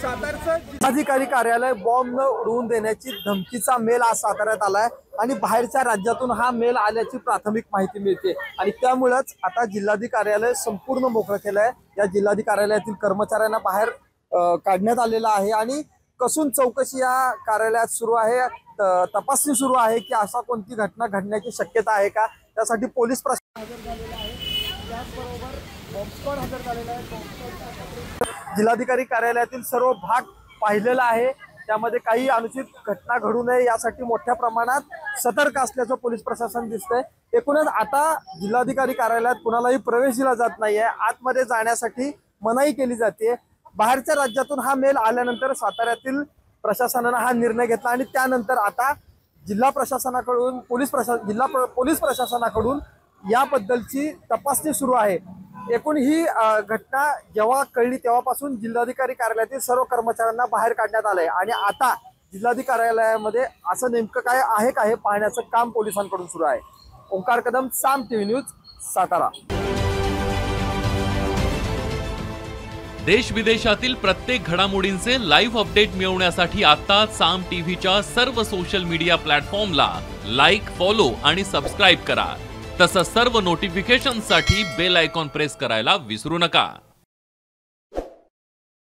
जिल्हाधिकारी कार्यालय बॉम्ब न उडवून देण्याची धमकीचा मेल आज साताऱ्यात आलाय आणि बाहेरच्या राज्यातून हा मेल आल्याची प्राथमिक माहिती मिळते आणि त्यामुळेच आता जिल्हाधिकारी कार्यालय संपूर्ण मोकळं केलंय। या जिल्हाधिकारी कार्यालयातील कर्मचाऱ्यांना बाहेर काढण्यात आलेलं आहे आणि कसून चौकशी या कार्यालयात सुरू आहे। तपासणी सुरू आहे की असा कोणती घटना घडण्याची शक्यता आहे का, त्यासाठी पोलीस प्रशासन हजर झालेला आहे। त्याचबरोबर बॉम्ब स्क्वॉड हजर झालेला आहे। जिल्हाधिकारी कार्यालयातील सर्व भाग पाहिलेला आहे, त्यामध्ये काही अनुचित घटना घडू नये यासाठी मोठ्या प्रमाणात सतर्क असल्याचं पोलीस प्रशासन दिसतंय। एकूणच आता जिल्हाधिकारी कार्यालयात कुणालाही प्रवेश दिला जात नाहीये, आतमध्ये जाण्यासाठी मनाई केली जाते। बाहेरच्या राज्यातून हा मेल आल्यानंतर साताऱ्यातील प्रशासनाने हा निर्णय घेतला आणि त्यानंतर आता जिल्हा प्रशासनाकडून जिल्हा पोलीस प्रशासनाकडून याबद्दलची तपासणी सुरू आहे। एकूण ही घटना जेव्हा कळली तेव्हापासून जिल्हाधिकारी कार्यालयातील सर्व कर्मचाऱ्यांना बाहेर काढण्यात आलंय आणि आता जिल्हाधिकारी कार्यालयामध्ये असं नेमकं काय आहे का हे पाहण्याचं काम पोलिसांकडून सुरू आहे। ओंकार कदम, साम टीव्ही न्यूज, सातारा। देश विदेशातील प्रत्येक घडामोडींचे लाईव्ह अपडेट मिळवण्यासाठी आता साम टीव्हीच्या सर्व सोशल मीडिया प्लॅटफॉर्मला लाईक, फॉलो आणि सबस्क्राईब करा। तसंच सर्व नोटिफिकेशनसाठी बेल आयकॉन प्रेस करायला विसरू नका।